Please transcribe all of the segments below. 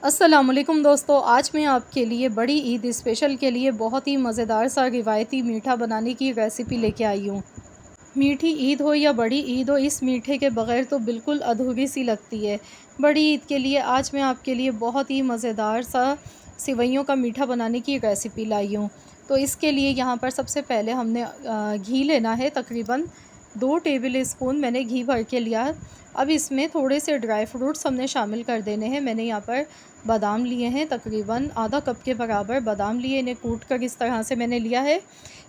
अस्सलामुअलैकुम दोस्तों, आज मैं आपके लिए बड़ी ईद स्पेशल के लिए बहुत ही मज़ेदार सा रिवायती मीठा बनाने की रेसिपी लेके आई हूँ। मीठी ईद हो या बड़ी ईद हो, इस मीठे के बग़ैर तो बिल्कुल अधूरी सी लगती है। बड़ी ईद के लिए आज मैं आपके लिए बहुत ही मज़ेदार सा सिवैयों का मीठा बनाने की रेसिपी लाई हूँ। तो इसके लिए यहाँ पर सबसे पहले हमने घी लेना है, तकरीबन 2 टेबल स्पून मैंने घी भर के लिया। अब इसमें थोड़े से ड्राई फ्रूट्स हमने शामिल कर देने हैं। मैंने यहाँ पर बादाम लिए हैं, तकरीबन आधा कप के बराबर बादाम लिए, इन्हें कूट कर इस तरह से मैंने लिया है।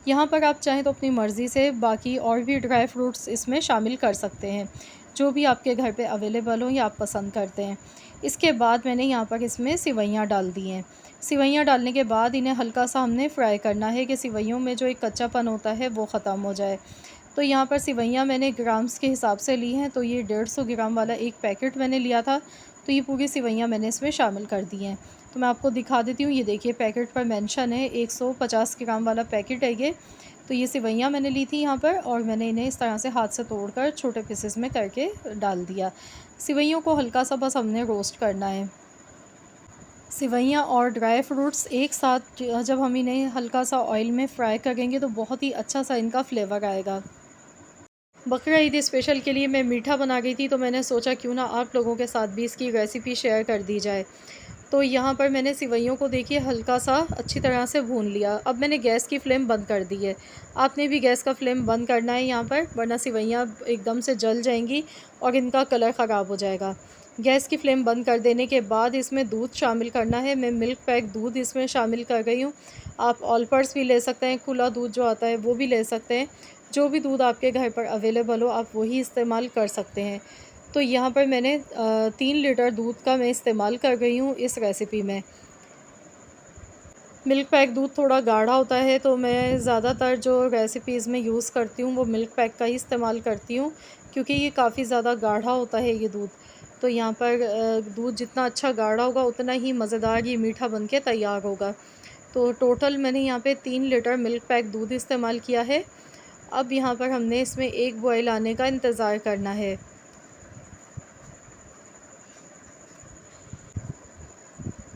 यहाँ पर आप चाहें तो अपनी मर्ज़ी से बाकी और भी ड्राई फ्रूट्स इसमें शामिल कर सकते हैं, जो भी आपके घर पे अवेलेबल हो या आप पसंद करते हैं। इसके बाद मैंने यहाँ पर इसमें सिवैयाँ डाल दी हैं। सिवैयाँ डालने के बाद इन्हें हल्का सा हमने फ्राई करना है कि सिवैयों में जो एक कच्चापन होता है वो ख़त्म हो जाए। तो यहाँ पर सिवैयाँ मैंने ग्राम्स के हिसाब से ली हैं, तो ये 150 ग्राम वाला एक पैकेट मैंने लिया था। तो ये पूरी सिवैयाँ मैंने इसमें शामिल कर दी हैं। तो मैं आपको दिखा देती हूँ, ये देखिए पैकेट पर मेंशन है 150 ग्राम वाला पैकेट है ये। तो ये सिवैयाँ मैंने ली थी यहाँ पर, और मैंने इन्हें इस तरह से हाथ से तोड़कर छोटे पीसेस में करके डाल दिया। सिवैयों को हल्का सा बस हमने रोस्ट करना है। सिवैयाँ और ड्राई फ्रूट्स एक साथ जब हम इन्हें हल्का सा ऑयल में फ्राई करेंगे तो बहुत ही अच्छा सा इनका फ्लेवर आएगा। बकरा ईद स्पेशल के लिए मैं मीठा बना गई थी, तो मैंने सोचा क्यों ना आप लोगों के साथ भी इसकी रेसिपी शेयर कर दी जाए। तो यहाँ पर मैंने सिवैयों को देखिए हल्का सा अच्छी तरह से भून लिया। अब मैंने गैस की फ्लेम बंद कर दी है। आपने भी गैस का फ्लेम बंद करना है यहाँ पर, वरना सिवैयाँ एकदम से जल जाएंगी और इनका कलर ख़राब हो जाएगा। गैस की फ्लेम बंद कर देने के बाद इसमें दूध शामिल करना है। मैं मिल्क पैक दूध इसमें शामिल कर रही हूँ। आप ऑल पर्स भी ले सकते हैं, खुला दूध जो आता है वो भी ले सकते हैं। जो भी दूध आपके घर पर अवेलेबल हो आप वही इस्तेमाल कर सकते हैं। तो यहाँ पर मैंने 3 लीटर दूध का मैं इस्तेमाल कर रही हूँ इस रेसिपी में। मिल्क पैक दूध थोड़ा गाढ़ा होता है, तो मैं ज़्यादातर जो रेसिपीज़ में यूज़ करती हूँ वो मिल्क पैक का ही इस्तेमाल करती हूँ, क्योंकि ये काफ़ी ज़्यादा गाढ़ा होता है ये दूध। तो यहाँ पर दूध जितना अच्छा गाढ़ा होगा उतना ही मज़ेदार ये मीठा बन के तैयार होगा। तो टोटल मैंने यहाँ पे 3 लीटर मिल्क पैक दूध इस्तेमाल किया है। अब यहाँ पर हमने इसमें एक बॉयल आने का इंतज़ार करना है।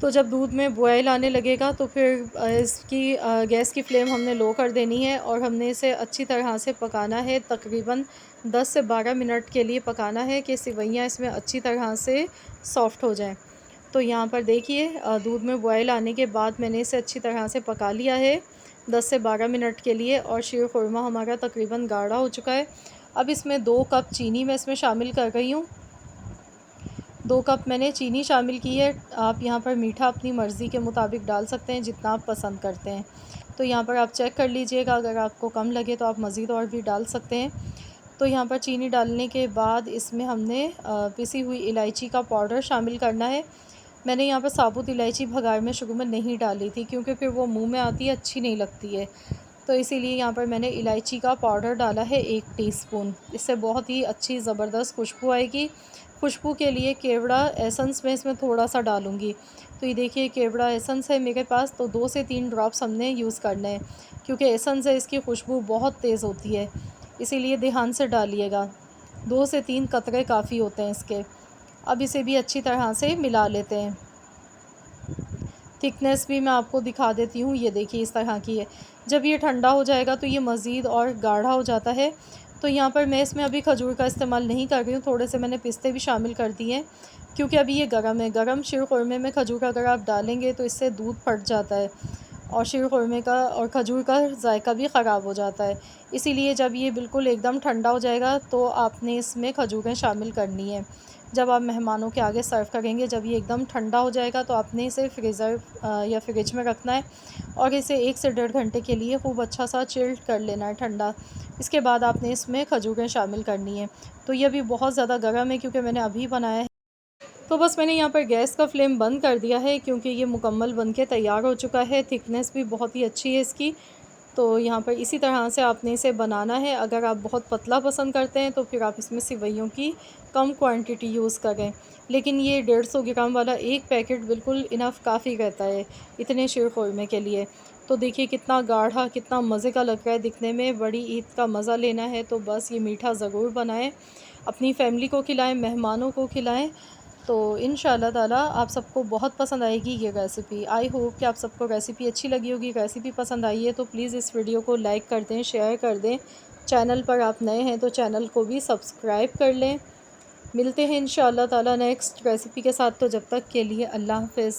तो जब दूध में बॉयल आने लगेगा तो फिर इसकी गैस की फ्लेम हमने लो कर देनी है, और हमने इसे अच्छी तरह से पकाना है। तकरीबन 10 से 12 मिनट के लिए पकाना है कि सिवैयाँ इसमें अच्छी तरह से सॉफ़्ट हो जाएं। तो यहाँ पर देखिए दूध में बॉयल आने के बाद मैंने इसे अच्छी तरह से पका लिया है 10 से 12 मिनट के लिए, और शीर खुरमा हमारा तकरीबन गाढ़ा हो चुका है। अब इसमें 2 कप चीनी मैं इसमें शामिल कर रही हूँ। 2 कप मैंने चीनी शामिल की है। आप यहाँ पर मीठा अपनी मर्ज़ी के मुताबिक डाल सकते हैं, जितना आप पसंद करते हैं। तो यहाँ पर आप चेक कर लीजिएगा, अगर आपको कम लगे तो आप मज़ीद और भी डाल सकते हैं। तो यहाँ पर चीनी डालने के बाद इसमें हमने पिसी हुई इलायची का पाउडर शामिल करना है। मैंने यहाँ पर साबुत इलायची भगार में शुरू में नहीं डाली थी, क्योंकि फिर वो मुँह में आती है, अच्छी नहीं लगती है। तो इसीलिए यहाँ पर मैंने इलायची का पाउडर डाला है 1 टीस्पून। इससे बहुत ही अच्छी ज़बरदस्त खुशबू आएगी। खुशबू के लिए केवड़ा एसेंस मैं इसमें थोड़ा सा डालूँगी। तो ये देखिए केवड़ा एसेंस है मेरे पास, तो 2 से 3 ड्रॉप्स हमने यूज़ करने हैं, क्योंकि एसेंस है इसकी खुशबू बहुत तेज़ होती है, इसीलिए ध्यान से डालिएगा। 2 से 3 कतरे काफ़ी होते हैं इसके। अब इसे भी अच्छी तरह से मिला लेते हैं। थिकनेस भी मैं आपको दिखा देती हूँ, ये देखिए इस तरह की है। जब ये ठंडा हो जाएगा तो ये मज़ीद और गाढ़ा हो जाता है। तो यहाँ पर मैं इसमें अभी खजूर का इस्तेमाल नहीं कर रही हूँ, थोड़े से मैंने पिस्ते भी शामिल कर दिए हैं, क्योंकि अभी ये गर्म है। गर्म शीर खुरमे में खजूर अगर आप डालेंगे तो इससे दूध फट जाता है, और शीर खुरमे का और खजूर का जायका भी ख़राब हो जाता है। इसीलिए जब ये बिल्कुल एकदम ठंडा हो जाएगा तो आपने इसमें खजूरें शामिल करनी है। जब आप मेहमानों के आगे सर्व करेंगे, जब ये एकदम ठंडा हो जाएगा तो आपने इसे फ्रीज़र या फ्रिज में रखना है, और इसे 1 से 1.5 घंटे के लिए खूब अच्छा सा चिल्ड कर लेना है ठंडा। इसके बाद आपने इसमें खजूरें शामिल करनी है। तो ये अभी बहुत ज़्यादा गर्म है, क्योंकि मैंने अभी बनाया है। तो बस मैंने यहाँ पर गैस का फ्लेम बंद कर दिया है, क्योंकि ये मुकम्मल बन के तैयार हो चुका है। थिकनेस भी बहुत ही अच्छी है इसकी। तो यहाँ पर इसी तरह से आपने इसे बनाना है। अगर आप बहुत पतला पसंद करते हैं तो फिर आप इसमें सिवैयों की कम क्वांटिटी यूज़ करें, लेकिन ये 150 ग्राम वाला एक पैकेट बिल्कुल इनफ काफ़ी रहता है इतने शीर खुरमे के लिए। तो देखिए कितना गाढ़ा, कितना मज़े का लग रहा है दिखने में। बड़ी ईद का मज़ा लेना है तो बस ये मीठा ज़रूर बनाएं, अपनी फैमिली को खिलाएं, मेहमानों को खिलाएं। तो इंशाअल्लाह ताला आप सबको बहुत पसंद आएगी ये रेसिपी। आई होप कि आप सबको रेसिपी अच्छी लगी होगी। रेसिपी पसंद आई है तो प्लीज़ इस वीडियो को लाइक कर दें, शेयर कर दें। चैनल पर आप नए हैं तो चैनल को भी सब्सक्राइब कर लें। मिलते हैं इंशाअल्लाह ताला नेक्स्ट रेसिपी के साथ, तो जब तक के लिए अल्लाह हाफ़िज़।